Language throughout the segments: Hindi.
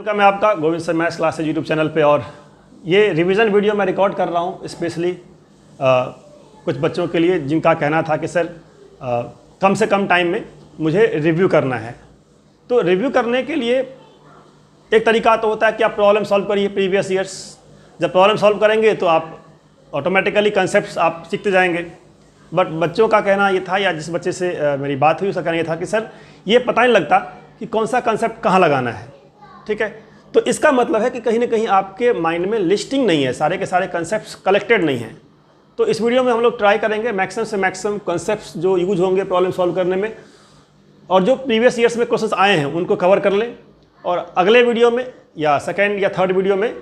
वेलकम है आपका Govind sir maths classes YouTube channel पे। और ये रिवीजन वीडियो मैं रिकॉर्ड कर रहा हूँ स्पेशली कुछ बच्चों के लिए जिनका कहना था कि सर कम से कम टाइम में मुझे रिव्यू करना है। तो रिव्यू करने के लिए एक तरीका तो होता है कि आप प्रॉब्लम सॉल्व करिए प्रीवियस ईयर्स। जब प्रॉब्लम सॉल्व करेंगे तो आप ऑटोमेटिकली कंसेप्ट्स आप सीखते जाएंगे। बट बच्चों का कहना ये था, या जिस बच्चे से मेरी बात हुई उसका कहना ये था कि सर ये पता नहीं लगता कि कौन सा कंसेप्ट कहाँ लगाना है। ठीक है, तो इसका मतलब है कि कहीं ना कहीं आपके माइंड में लिस्टिंग नहीं है, सारे के सारे कंसेप्ट्स कलेक्टेड नहीं हैं। तो इस वीडियो में हम लोग ट्राई करेंगे मैक्सिमम से मैक्सिमम कंसेप्ट्स जो यूज होंगे प्रॉब्लम सॉल्व करने में, और जो प्रीवियस ईयर्स में क्वेश्चंस आए हैं उनको कवर कर लें। और अगले वीडियो में या सेकेंड या थर्ड वीडियो में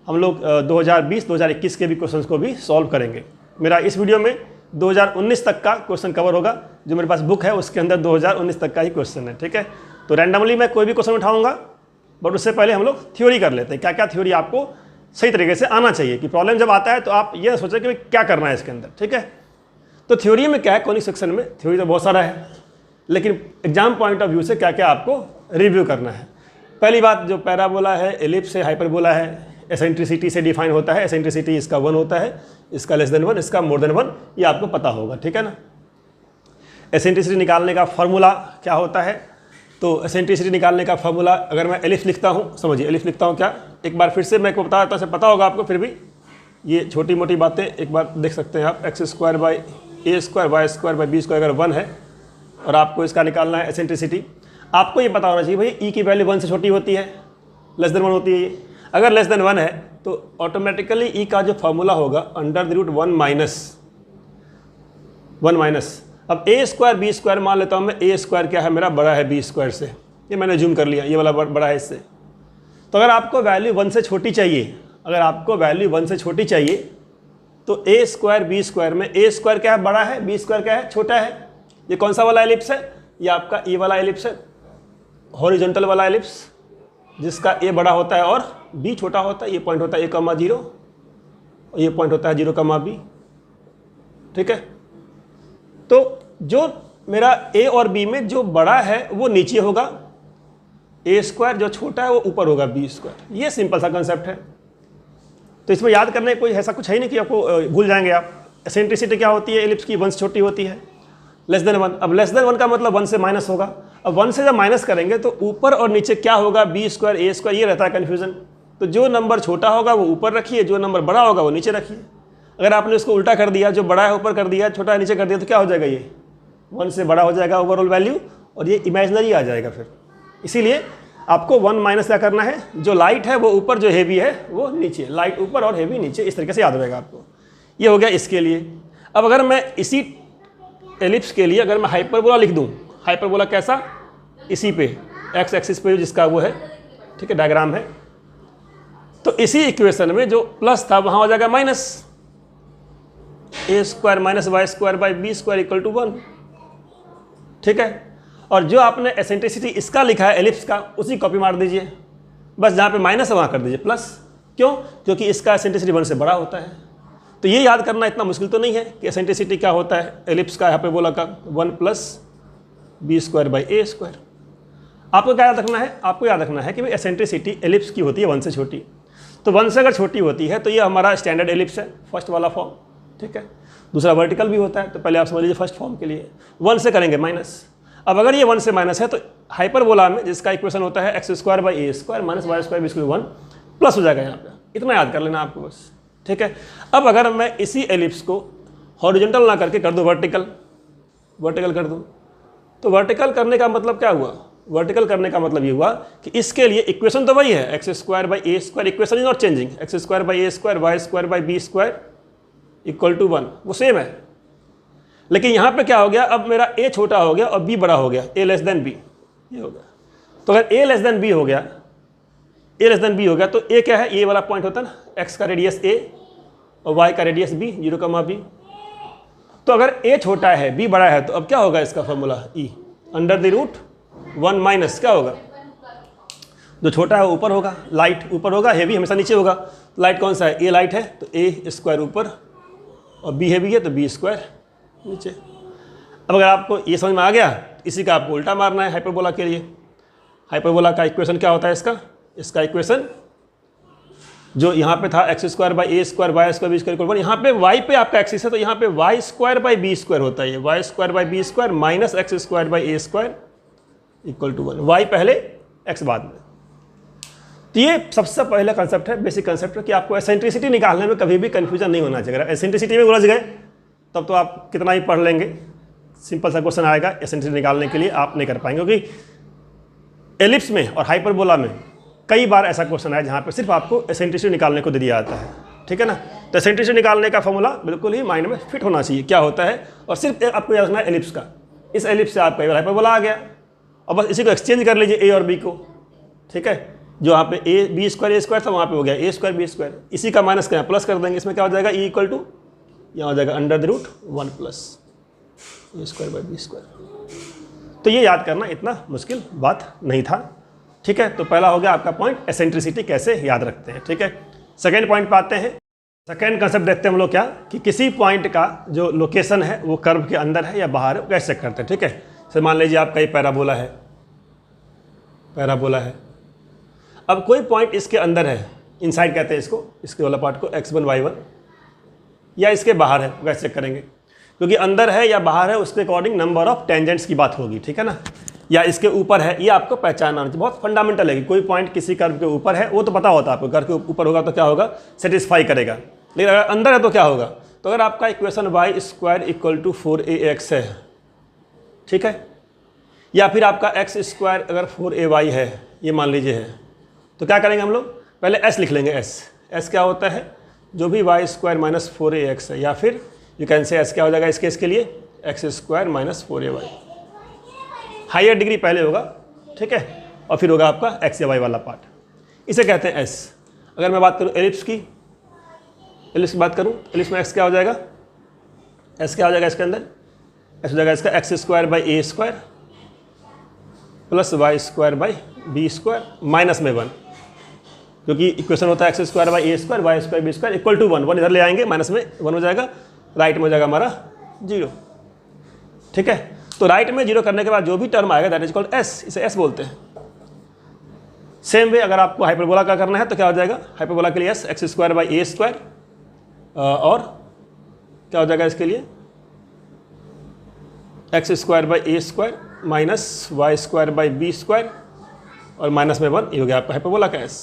हम लोग 2020-2021 के भी क्वेश्चंस को भी सॉल्व करेंगे। मेरा इस वीडियो में 2019 तक का क्वेश्चन कवर होगा। जो मेरे पास बुक है उसके अंदर 2019 तक का ही क्वेश्चन है। ठीक है, तो रैंडमली मैं कोई भी क्वेश्चन उठाऊंगा, बट उससे पहले हम लोग थ्योरी कर लेते हैं। क्या क्या थ्योरी आपको सही तरीके से आना चाहिए कि प्रॉब्लम जब आता है तो आप ये सोचें कि क्या करना है इसके अंदर। ठीक है, तो थ्योरी में क्या है, कॉनिक सेक्शन में थ्योरी तो बहुत सारा है, लेकिन एग्जाम पॉइंट ऑफ व्यू से क्या क्या आपको रिव्यू करना है। पहली बात, जो पैराबोला है, एलिप्स है, हाइपरबोला है, एसेंट्रिसिटी से डिफाइन होता है। एसेंट्रिसिटी इसका 1 होता है, इसका लेस देन 1, इसका मोर देन 1, ये आपको पता होगा। ठीक है ना। एसेंट्रिसिटी निकालने का फॉर्मूला क्या होता है, तो एसेंट्रिसिटी निकालने का फॉर्मूला अगर मैं एलिप्स लिखता हूँ, समझिए एलिप्स लिखता हूँ क्या, एक बार फिर से मैं को बता देता हूँ, पता होगा आपको, फिर भी ये छोटी मोटी बातें एक बार देख सकते हैं आप। x² by a² y² by b² अगर 1 है और आपको इसका निकालना है एसेंट्रिसिटी, आपको ये पता होना चाहिए भाई ई की वैल्यू 1 से छोटी होती है, लेस देन 1 होती है ये। अगर लेस देन 1 है तो ऑटोमेटिकली ई का जो फॉर्मूला होगा √1 माइनस अब a² b² मान लेता हूँ मैं, a² क्या है मेरा, बड़ा है b² से, ये मैंने जूम कर लिया, ये वाला बड़ा है इससे। तो अगर आपको वैल्यू 1 से छोटी चाहिए, अगर आपको वैल्यू 1 से छोटी चाहिए तो a² b² में a² क्या है, बड़ा है, b² क्या है, छोटा है। ये कौन सा वाला एलिप्स है, ये आपका ए वाला एलिप्स है, हॉरिजॉन्टल वाला एलिप्स, जिसका a बड़ा होता है और b छोटा होता है। ये पॉइंट होता है a, 0, और ये पॉइंट होता है 0, b। ठीक है, तो जो मेरा a और b में जो बड़ा है वो नीचे होगा, a² जो छोटा है वो ऊपर होगा, b²। ये सिंपल सा कंसेप्ट है। तो इसमें याद करने कोई ऐसा कुछ है नहीं कि आपको भूल जाएंगे आप। एसेंट्रिसिटी क्या होती है एलिप्स की, 1 से छोटी होती है, लेस देन 1। अब लेस देन 1 का मतलब 1 से माइनस होगा। अब 1 से जब माइनस करेंगे तो ऊपर और नीचे क्या होगा, b², a², ये रहता है कन्फ्यूजन। तो जो नंबर छोटा होगा वो ऊपर रखिए, जो नंबर बड़ा होगा वो नीचे रखिए। अगर आपने उसको उल्टा कर दिया, जो बड़ा है ऊपर कर दिया, छोटा है नीचे कर दिया, तो क्या हो जाएगा, ये 1 से बड़ा हो जाएगा ओवरऑल वैल्यू, और ये इमेजिनरी आ जाएगा फिर। इसीलिए आपको 1 माइनस क्या करना है, जो लाइट है वो ऊपर, जो हेवी है वो नीचे, लाइट ऊपर और हेवी नीचे, इस तरीके से याद रहेगा आपको। ये हो गया इसके लिए। अब अगर मैं इसी एलिप्स के लिए अगर मैं हाइपरबोला लिख दूँ, हाइपरबोला कैसा, इसी पे एक्स एक्सिस पे जिसका वो है, ठीक है, डायग्राम है, तो इसी इक्वेशन में जो प्लस था वहाँ हो जाएगा minus, a² minus y² by b² equal to 1। ठीक है, और जो आपने एसेंट्रिसिटी इसका लिखा है एलिप्स का, उसी कॉपी मार दीजिए, बस जहाँ पे माइनस है वहाँ कर दीजिए प्लस। क्यों, क्योंकि इसका एसेंट्रिसिटी 1 से बड़ा होता है। तो ये याद करना इतना मुश्किल तो नहीं है कि एसेंट्रिसिटी क्या होता है एलिप्स का, यहाँ पे बोला का 1 प्लस b² बाई a²। आपको क्या याद रखना है, आपको याद रखना है कि भाई एसेंट्रिसिटी एलिप्स की होती है 1 से छोटी। तो 1 से अगर छोटी होती है तो ये हमारा स्टैंडर्ड एलिप्स है, फर्स्ट वाला फॉर्म। ठीक है, दूसरा वर्टिकल भी होता है, तो पहले आप समझ लीजिए फर्स्ट फॉर्म के लिए 1 से करेंगे माइनस। अब अगर ये 1 से माइनस है तो हाइपरबोला में जिसका इक्वेशन होता है x² by a² minus y² b² 1 plus हो जाएगा यहाँ पे। इतना याद कर लेना आपको बस। ठीक है, अब अगर मैं इसी एलिप्स को हॉरिजॉन्टल ना करके कर दूँ वर्टिकल, वर्टिकल कर दूँ, तो वर्टिकल करने का मतलब क्या हुआ, वर्टिकल करने का मतलब ये हुआ कि इसके लिए इक्वेशन तो वही है, x² by a², equation is not changing, x² by a² y² by b² equal to 1, वो सेम है। लेकिन यहाँ पे क्या हो गया, अब मेरा a छोटा हो गया और b बड़ा हो गया, a लेस देन b, ये हो गया। तो अगर a लेस देन b हो गया, a लेस देन b हो गया, तो a क्या है, ये वाला पॉइंट होता है ना, x का रेडियस a और y का रेडियस b, 0, b। तो अगर a छोटा है b बड़ा है, तो अब क्या होगा इसका फॉर्मूला, e √1 माइनस क्या होगा, जो छोटा है वो ऊपर होगा, लाइट ऊपर होगा, हेवी हमेशा नीचे होगा। लाइट कौन सा है, a लाइट है तो a² ऊपर, और b हेवी है तो b² नीचे। अब अगर आपको ये समझ में आ गया, इसी का आपको उल्टा मारना है हाइपरबोला के लिए। हाइपरबोला का इक्वेशन क्या होता है इसका, इसका इक्वेशन जो यहाँ पे था x square by a square y square b square equal 1, यहाँ पे वाई पे आपका एक्सिस है तो यहाँ पे y square by b square होता है, y square by b square minus x square by a square equal to 1, y पहले एक्स बाद में। तो ये सबसे पहला कंसेप्ट है, बेसिक कंसेप्ट है कि आपको एसेंट्रिसिटी निकालने में कभी भी कन्फ्यूजन नहीं होना चाहिए। अगर एसेंट्रिसिटी में उलझ गए तब तो आप कितना ही पढ़ लेंगे, सिंपल सा क्वेश्चन आएगा एसेंट्रिसिटी निकालने के लिए आप नहीं कर पाएंगे, क्योंकि एलिप्स में और हाइपरबोला में कई बार ऐसा क्वेश्चन आया जहाँ पे सिर्फ आपको एसेंट्रिसिटी निकालने को दे दिया जाता है, ठीक है ना। तो एसेंट्रिसिटी निकालने का फॉर्मूला बिल्कुल ही माइंड में फिट होना चाहिए क्या होता है, और सिर्फ आपको याद रखना है एलिप्स का। इस एलिप्स से आपका हाइपरबोला आ गया और बस इसी को एक्सचेंज कर लीजिए ए और बी को, ठीक है। जो यहाँ पे ए बी स्क्वायर था वहाँ पे हो गया ए स्क्वायर बी स्क्वायर, इसी का माइनस क्या प्लस कर देंगे, इसमें क्या हो जाएगा ई इक्वल टू यहाँ हो जाएगा under the root 1 plus a square by b square. तो ये याद करना इतना मुश्किल बात नहीं था, ठीक है। तो पहला हो गया आपका पॉइंट एसेंट्रिसिटी कैसे याद रखते हैं, ठीक है। सेकेंड पॉइंट पे आते हैं। सेकेंड कंसेप्ट देखते हैं हम लोग क्या कि किसी पॉइंट का जो लोकेशन है वो कर्व के अंदर है या बाहर है, वो कैसे चेक करते हैं, ठीक है। सर मान लीजिए आपका ये पैराबोला है, पैराबोला है, अब कोई पॉइंट इसके अंदर है, इनसाइड कहते हैं इसको, इसके वाला पार्ट को x1 y1, या इसके बाहर है, कैसे चेक करेंगे, क्योंकि अंदर है या बाहर है उसके अकॉर्डिंग नंबर ऑफ टेंजेंट्स की बात होगी, ठीक है ना। या इसके ऊपर है, ये आपको पहचानना चाहिए, बहुत फंडामेंटल है कि कोई पॉइंट किसी कर्व के ऊपर है वो तो पता होता है आपको, कर्व के ऊपर होगा तो क्या होगा सेटिस्फाई करेगा, लेकिन अगर अंदर है तो क्या होगा। तो अगर आपका equation y square equal to 4ax है, ठीक है, या फिर आपका एक्स स्क्वायर अगर 4ay है, ये मान लीजिए है, तो क्या करेंगे हम लोग, पहले s लिख लेंगे। s क्या होता है, जो भी वाई स्क्वायर माइनस 4ax है, या फिर यू कैन से s क्या हो जाएगा इस केस के लिए x square minus 4ay, higher degree पहले होगा, ठीक है, और फिर होगा आपका एक्स या वाई वाला पार्ट, इसे कहते हैं s। अगर मैं बात करूँ एलिप्स की, एलिप्स की बात करूँ, एलिप्स में x क्या हो जाएगा, s क्या हो जाएगा इसके अंदर, s हो जाएगा इसका x square by a square plus y square by b square minus में 1, क्योंकि इक्वेशन होता है x square by a square y square b square equal to 1, 1 इधर ले आएंगे, माइनस में 1 हो जाएगा, राइट में हो जाएगा हमारा 0, ठीक है। तो राइट में 0 करने के बाद जो भी टर्म आएगा दैट इज कॉल्ड s, इसे s बोलते हैं। सेम वे अगर आपको हाइपरबोला का करना है तो क्या हो जाएगा, हाइपरबोला के लिए s x square by a square, और क्या हो जाएगा इसके लिए x square by a square minus y square by b square और माइनस में 1, ये हो गया आपका हाइपरबोला का s,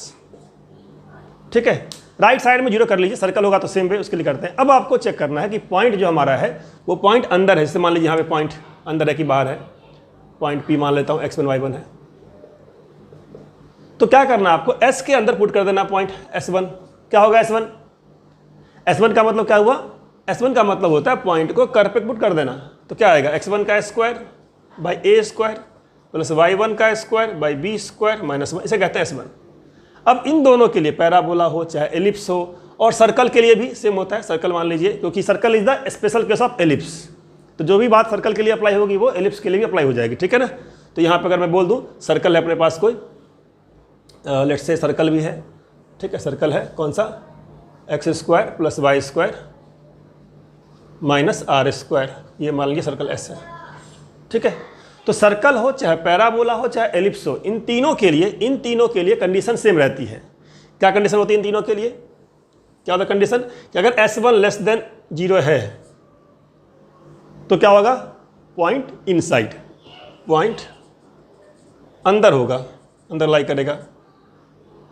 ठीक है। राइट साइड में 0 कर लीजिए, सर्कल होगा तो सेम वे उसके लिए करते हैं। अब आपको चेक करना है कि पॉइंट जो हमारा है वो पॉइंट अंदर है, जैसे मान लीजिए यहाँ पे पॉइंट अंदर है कि बाहर है, पॉइंट P मान लेता हूँ x1 y1 है, तो क्या करना है आपको s के अंदर पुट कर देना पॉइंट s1, क्या होगा s1, s1 का मतलब क्या हुआ, s1 का मतलब होता है पॉइंट को कर्व पे पुट कर देना, तो क्या आएगा x1 का square by a square plus y1 का square by b square minus 1, इसे कहते हैं s1। अब इन दोनों के लिए पैराबोला हो चाहे एलिप्स हो, और सर्कल के लिए भी सेम होता है, सर्कल मान लीजिए, क्योंकि circle is the special case of ellipse, तो जो भी बात सर्कल के लिए अप्लाई होगी वो एलिप्स के लिए भी अप्लाई हो जाएगी, ठीक है ना। तो यहाँ पे अगर मैं बोल दूँ सर्कल है अपने पास कोई, लेट्स से सर्कल भी है, ठीक है, सर्कल है कौन सा, x square plus y square minus r square, ये मान लीजिए सर्कल एस है, ठीक है। तो सर्कल हो चाहे पैराबोला हो चाहे एलिप्स हो, इन तीनों के लिए कंडीशन सेम रहती है। क्या कंडीशन होती है इन तीनों के लिए, क्या होता है कंडीशन कि अगर s1 लेस देन 0 है तो क्या होगा, पॉइंट इनसाइड, पॉइंट अंदर होगा, अंदर लाई करेगा,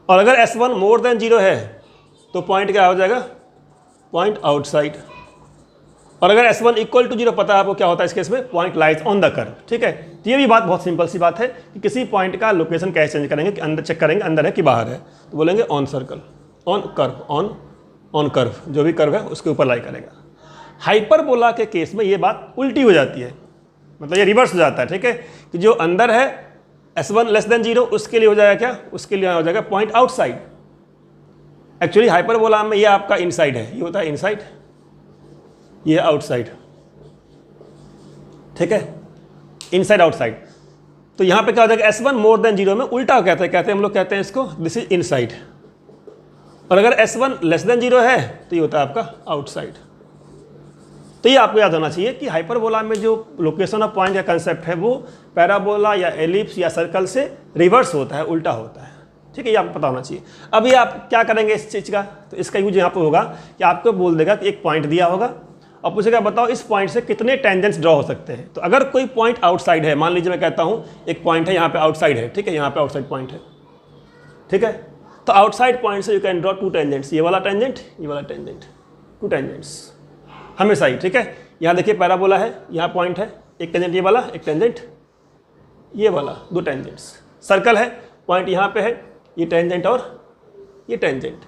और अगर s1 मोर देन 0 है तो पॉइंट क्या हो जाएगा, पॉइंट आउटसाइड, और अगर s1 इक्वल टू 0 पता है आपको क्या होता है इस केस में, point lies on the curve, ठीक है। तो ये भी बात बहुत सिंपल सी बात है कि किसी पॉइंट का लोकेशन कैसे चेंज करेंगे, कि अंदर चेक करेंगे अंदर है कि बाहर है, तो बोलेंगे on circle, on curve, on curve, जो भी कर्व है उसके ऊपर लाई करेगा। हाइपरबोला के केस में ये बात उल्टी हो जाती है, मतलब ये रिवर्स हो जाता है, ठीक है, कि जो अंदर है s1 लेस देन 0 उसके लिए हो जाएगा क्या, उसके लिए हो जाएगा पॉइंट आउटसाइड। एक्चुअली हाइपरबोला में ये आपका इनसाइड है, ये होता है इनसाइड, ये आउटसाइड, ठीक है, इनसाइड आउटसाइड। तो यहाँ पे क्या हो जाएगा, s1 मोर देन 0 में उल्टा कहते हैं हम लोग कहते हैं इसको दिस इज इनसाइड, और अगर s1 लेस देन 0 है तो ये होता है आपका आउटसाइड। तो ये आपको याद होना चाहिए कि हाइपरबोला में जो लोकेशन ऑफ पॉइंट का कंसेप्ट है वो पैराबोला या एलिप्स या सर्कल से रिवर्स होता है, उल्टा होता है, ठीक है, ये आपको पता होना चाहिए। अभी आप क्या करेंगे इस चीज़ का, तो इसका यूज यहाँ पर होगा कि आपको बोल देगा कि एक पॉइंट दिया होगा और पूछेगा बताओ इस पॉइंट से कितने टेंजेंट्स ड्रॉ हो सकते हैं। तो अगर कोई पॉइंट आउटसाइड है, मान लीजिए मैं कहता हूँ एक पॉइंट है यहाँ पे आउटसाइड है, ठीक है, यहाँ पे आउटसाइड पॉइंट है, ठीक है, तो आउटसाइड पॉइंट से यू कैन ड्रॉ 2 टेंजेंट्स, ये वाला टेंजेंट, ये वाला टेंजेंट, 2 टेंजेंट्स हमेशा ही, ठीक है। यहाँ देखिए पैराबोला है, यहाँ पॉइंट है, एक टेंजेंट ये वाला, एक टेंजेंट ये वाला, 2 टेंजेंट्स। सर्कल है, पॉइंट यहाँ पे है, ये टेंजेंट और ये टेंजेंट।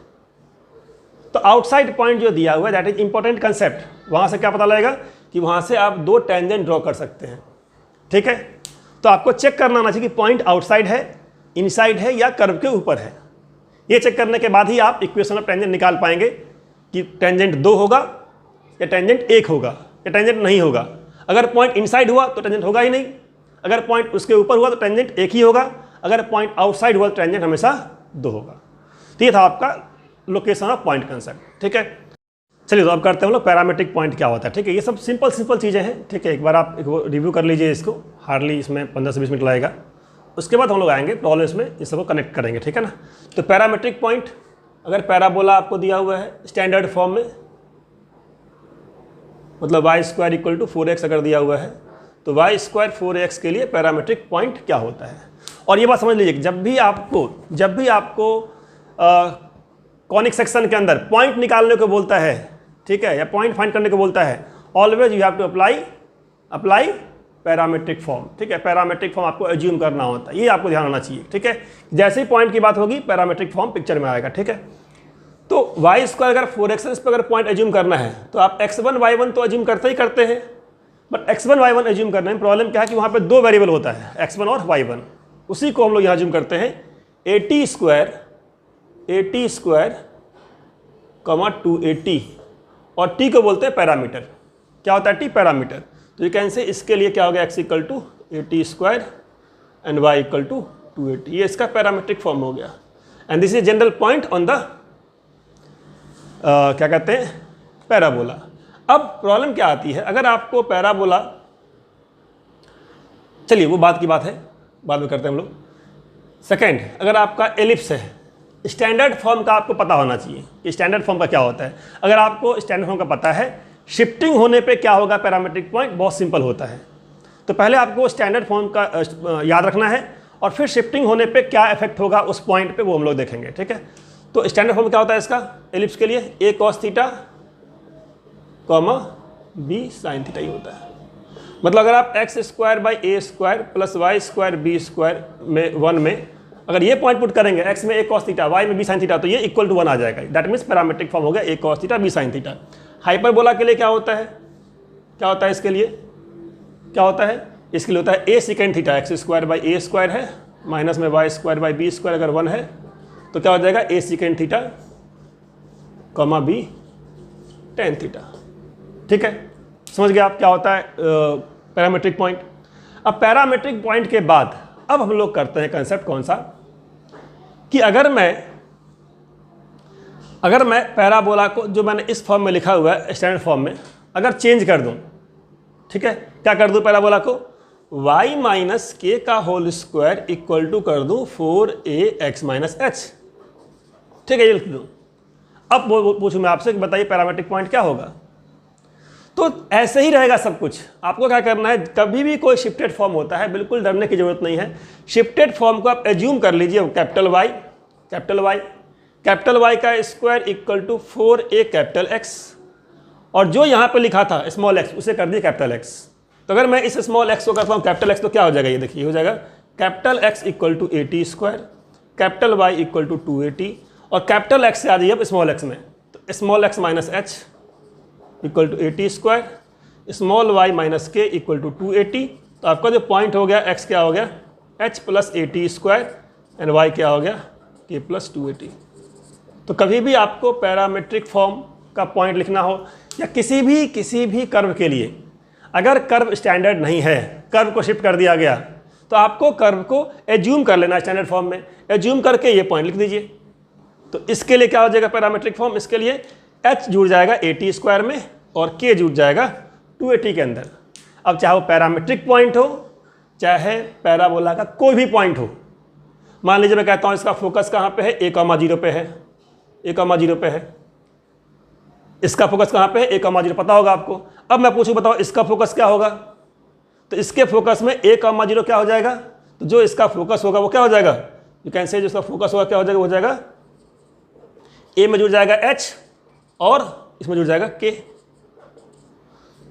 तो आउटसाइड पॉइंट जो दिया हुआ है दैट इज इंपॉर्टेंट कंसेप्ट। वहाँ से क्या पता लगेगा कि वहाँ से आप 2 टेंजेंट ड्रॉ कर सकते हैं, ठीक है। तो आपको चेक करना आना चाहिए कि पॉइंट आउटसाइड है, इनसाइड है या कर्व के ऊपर है। ये चेक करने के बाद ही आप इक्वेशन ऑफ टेंजेंट निकाल पाएंगे कि टेंजेंट 2 होगा या टेंजेंट 1 होगा या टेंजेंट नहीं होगा। अगर पॉइंट इनसाइड हुआ तो टेंजेंट होगा ही नहीं, अगर पॉइंट उसके ऊपर हुआ तो टेंजेंट 1 ही होगा, अगर पॉइंट आउटसाइड हुआ तो टेंजेंट हमेशा 2 होगा। तो ये था आपका लोकेशन ऑफ पॉइंट कंसेप्ट, ठीक है। चलिए तो अब करते हैं हम लोग पैरामीट्रिक पॉइंट क्या होता है, ठीक है। ये सब सिंपल चीज़ें हैं, ठीक है। एक बार आप रिव्यू कर लीजिए इसको, हार्डली इसमें 15 से 20 मिनट लगेगा। उसके बाद हम लोग आएंगे प्रॉब्लम्स में, इस सबको कनेक्ट करेंगे, ठीक है ना। तो पैरामीट्रिक पॉइंट, अगर पैराबोला आपको दिया हुआ है स्टैंडर्ड फॉर्म में, मतलब y² = 4x अगर दिया हुआ है तो y² 4x के लिए पैरामीट्रिक पॉइंट क्या होता है। और ये बात समझ लीजिए कि जब भी आपको कॉनिक सेक्शन के अंदर पॉइंट निकालने को बोलता है, ठीक है, या पॉइंट फाइंड करने को बोलता है, always you have to apply parametric form, ठीक है। पैरामीट्रिक फॉर्म आपको एज्यूम करना होता है, ये आपको ध्यान होना चाहिए, ठीक है। जैसे ही पॉइंट की बात होगी पैरामीट्रिक फॉर्म पिक्चर में आएगा, ठीक है। तो y² अगर 4x इस पर अगर पॉइंट एज्यूम करना है तो आप x1 y1 तो एज्यूम करते हैं, बट x1 y1 एज्यूम करने में प्रॉब्लम क्या है कि वहाँ पे 2 वेरिएबल होता है, x1 और y1। उसी को हम लोग यहाँ एज्यूम करते हैं at² 2at, और t को बोलते हैं पैरामीटर। क्या होता है t? पैरामीटर। तो यू कैन से इसके लिए क्या हो गया, x = at² and y = 2at, ये इसका पैरामीट्रिक फॉर्म हो गया। And this is general point on the क्या कहते हैं, पैराबोला। अब प्रॉब्लम क्या आती है, अगर आपको पैराबोला, चलिए वो बात की बात है, बाद में करते हैं हम लोग। सेकेंड, अगर आपका एलिप्स है, स्टैंडर्ड फॉर्म का आपको पता होना चाहिए कि स्टैंडर्ड फॉर्म का क्या होता है। अगर आपको स्टैंडर्ड फॉर्म का पता है, शिफ्टिंग होने पे क्या होगा पैरामीट्रिक पॉइंट, बहुत सिंपल होता है। तो पहले आपको स्टैंडर्ड फॉर्म का याद रखना है और फिर शिफ्टिंग होने पे क्या इफेक्ट होगा उस पॉइंट पे वो हम लोग देखेंगे, ठीक है। तो स्टैंडर्ड फॉर्म क्या होता है इसका, एलिप्स के लिए a cos θ, b sin θ ही होता है। मतलब अगर आप x² a² + y² b² में 1 में अगर ये पॉइंट पुट करेंगे, x में a cos θ, y में b sin θ, तो ये = 1 आ जाएगा। दैट मीन्स पैरामीट्रिक फॉर्म हो गया a cos θ b sin θ। Hyperbola के लिए क्या होता है, इसके लिए क्या होता है, इसके लिए होता है a sec θ, x² a² है, माइनस में y² b² अगर 1 है तो क्या हो जाएगा a sec θ, b tan θ, ठीक है। समझ गए आप क्या होता है पैरामीट्रिक पॉइंट। अब पैरामीट्रिक पॉइंट के बाद अब हम लोग करते हैं कंसेप्ट कौन सा, कि अगर मैं पैराबोला को जो मैंने इस फॉर्म में लिखा हुआ है स्टैंडर्ड फॉर्म में अगर चेंज कर दूं, ठीक है, क्या कर दूं, पैराबोला को y - k का होल स्क्वायर इक्वल टू कर दूं 4ax - h, ठीक है, ये लिख दूं। अब पूछूं मैं आपसे कि बताइए पैरामीट्रिक पॉइंट क्या होगा। तो ऐसे ही रहेगा सब कुछ। आपको क्या करना है, कभी भी कोई शिफ्टेड फॉर्म होता है बिल्कुल डरने की जरूरत नहीं है। शिफ्टेड फॉर्म को आप एज्यूम कर लीजिए कैपिटल Y का square equal to 4a X, और जो यहाँ पे लिखा था स्मॉल x उसे कर दिए कैपिटल X। तो अगर मैं इस स्मॉल x को करता हूँ कैपिटल X तो क्या हो जाएगा, ये देखिए हो जाएगा capital X = at², capital Y = 2at, और कैपिटल X से आ जाइए अब स्मॉल x में, तो small x - h = at², small y - k = 2at। तो आपका जो पॉइंट हो गया x क्या हो गया, h + at² एंड y क्या हो गया, k + 2at। तो कभी भी आपको पैरामीट्रिक फॉर्म का पॉइंट लिखना हो या किसी भी कर्व के लिए, अगर कर्व स्टैंडर्ड नहीं है, कर्व को शिफ्ट कर दिया गया, तो आपको कर्व को एज्यूम कर लेना स्टैंडर्ड फॉर्म में, एज्यूम करके ये पॉइंट लिख दीजिए। तो इसके लिए क्या हो जाएगा पैरामीट्रिक फॉर्म, इसके लिए h जुड़ जाएगा at² में और k जुड़ जाएगा 2at के अंदर। अब चाहे वो पैरामीट्रिक पॉइंट हो चाहे पैराबोला का कोई भी पॉइंट हो, मान लीजिए मैं कहता हूँ इसका फोकस कहाँ पे है, a,0 पे है, a,0 पे है। इसका फोकस कहाँ पे है, a,0 पता होगा आपको। अब मैं पूछूं बताओ इसका फोकस क्या होगा, तो इसके फोकस में a,0 क्या हो जाएगा, तो जो इसका फोकस होगा वो क्या हो जाएगा, यू कैन से जो इसका फोकस होगा क्या हो जाएगा, हो जाएगा a में जुड़ जाएगा h और इसमें जुड़ जाएगा k।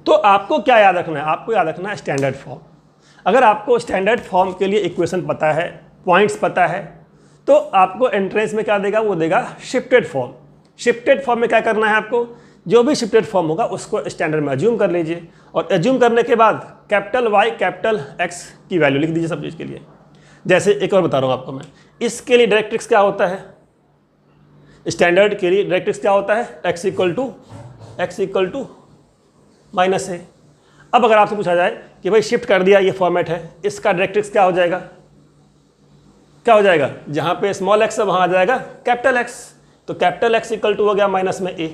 तो आपको क्या याद रखना है, आपको याद रखना है स्टैंडर्ड फॉर्म। अगर आपको स्टैंडर्ड फॉर्म के लिए इक्वेशन पता है, पॉइंट्स पता है, तो आपको एंट्रेंस में क्या देगा, वो देगा शिफ्टेड फॉर्म। शिफ्टेड फॉर्म में क्या करना है आपको, जो भी शिफ्टेड फॉर्म होगा उसको स्टैंडर्ड में एज्यूम कर लीजिए, और एज्यूम करने के बाद कैपिटल Y कैपिटल X की वैल्यू लिख दीजिए सब चीज़ के लिए। जैसे एक और बता रहा हूँ आपको मैं, इसके लिए डायरेक्ट्रिक्स क्या होता है, स्टैंडर्ड के लिए डायरेक्ट्रिक्स क्या होता है, x इक्वल टू माइनस है। अब अगर आपसे पूछा जाए कि भाई शिफ्ट कर दिया, ये फॉर्मेट है, इसका डायरेक्ट्रिक्स क्या हो जाएगा, क्या हो जाएगा, जहाँ पे स्मॉल x है वहाँ आ जाएगा कैपिटल X। तो कैपिटल X इक्वल टू हो गया माइनस में a।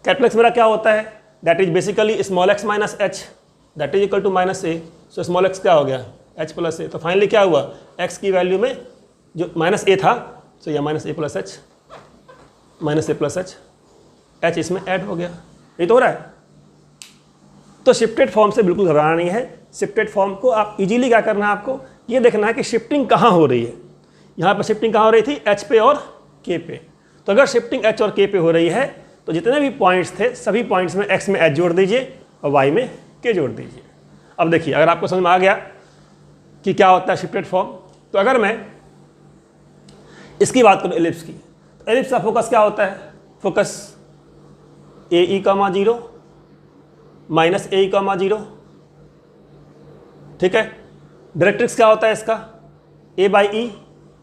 कैपिटल X मेरा क्या होता है, that is basically small x minus h, that is equal to minus a। So small x क्या हो गया, h प्लस a। तो फाइनली क्या हुआ, x की वैल्यू में जो माइनस a था, सो यह minus a plus h, minus a plus h इसमें ऐड हो गया। ये तो हो रहा है। तो शिफ्टेड फॉर्म से बिल्कुल घबराना नहीं है। शिफ्टेड फॉर्म को आप इजीली क्या करना है, आपको ये देखना है कि शिफ्टिंग कहाँ हो रही है। यहाँ पर शिफ्टिंग कहाँ हो रही थी, h पे और k पे। तो अगर शिफ्टिंग h और k पे हो रही है तो जितने भी पॉइंट्स थे सभी पॉइंट्स में x में h जोड़ दीजिए और y में k जोड़ दीजिए। अब देखिए अगर आपको समझ में आ गया कि क्या होता है शिफ्टेड फॉर्म, तो अगर मैं इसकी बात करूँ एलिप्स की, तो एलिप्स का फोकस क्या होता है, फोकस AE,0 माइनस AE,0, ठीक है। डायरेक्ट्रिक्स क्या होता है इसका, a/e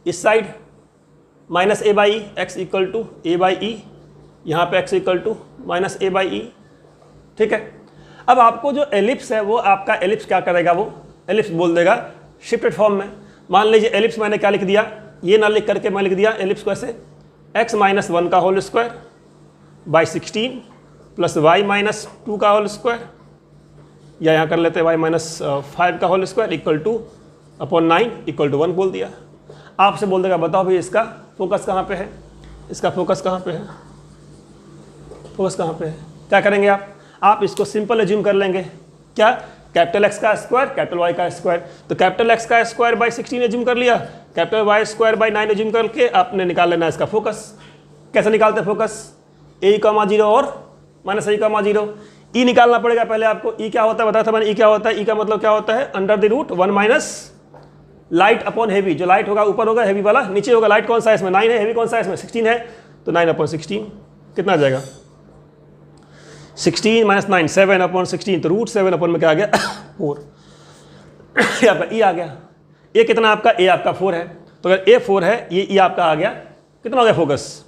इस side minus a/e, x equal to a/e, यहाँ पे x equal to minus a/e, ठीक है। अब आपको जो एलिप्स है वो आपका एलिप्स क्या करेगा, वो एलिप्स बोल देगा शिफ्टेड फॉर्म में। मान लीजिए एलिप्स मैंने क्या लिख दिया, ये ना लिख करके मैं लिख दिया एलिप्स को ऐसे, x माइनस 1 का whole square by 16 plus y minus 2 का होल स्क्वायर, या यहाँ कर लेते हैं y माइनस 5 का whole square equal to upon 9 equal to 1 बोल दिया। आपसे बोल देगा बताओ भाई इसका फोकस कहाँ पे है, इसका फोकस कहाँ पे है, फोकस कहाँ पे है। क्या करेंगे आप इसको सिंपल एज्यूम कर लेंगे, क्या, कैपिटल X का स्क्वायर कैपिटल Y का स्क्वायर। तो कैपिटल X का स्क्वायर बाई 16 एज्यूम कर लिया, capital Y square by 9 assume करके आपने निकाल लेना इसका फोकस। कैसे निकालते हैं फोकस, A,0 और माइनस A,0, E निकालना पड़ेगा पहले आपको। E क्या होता है बताया था मैंने, E क्या होता है, E का मतलब क्या होता है, under the root 1 minus light upon heavy. जो लाइट होगा ऊपर होगा, हेवी वाला नीचे होगा। लाइट कौन सा है इसमें, 9 है, हेवी कौन सा है इसमें 16 है, तो 9/16 कितना आ जाएगा, 16 माइनस 9 7/16, तो रूट 7 अपॉन में क्या आ गया 4। ये आपका E आ गया। A कितना आपका, A आपका 4 है, तो अगर A 4 है, ये E आपका आ गया, कितना हो गया फोकस,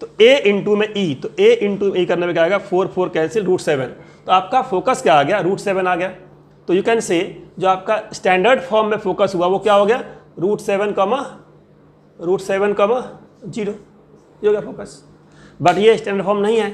तो A इंटू में E, तो A इंटू E करने में क्या आएगा, 4 कैंसिल, रूट 7। तो आपका फोकस क्या आ गया, रूट 7 आ गया। तो यू कैन से जो आपका स्टैंडर्ड फॉर्म में फोकस हुआ वो क्या हो गया, रूट 7, 0, ये हो गया फोकस। बट ये स्टैंडर्ड फॉर्म नहीं है।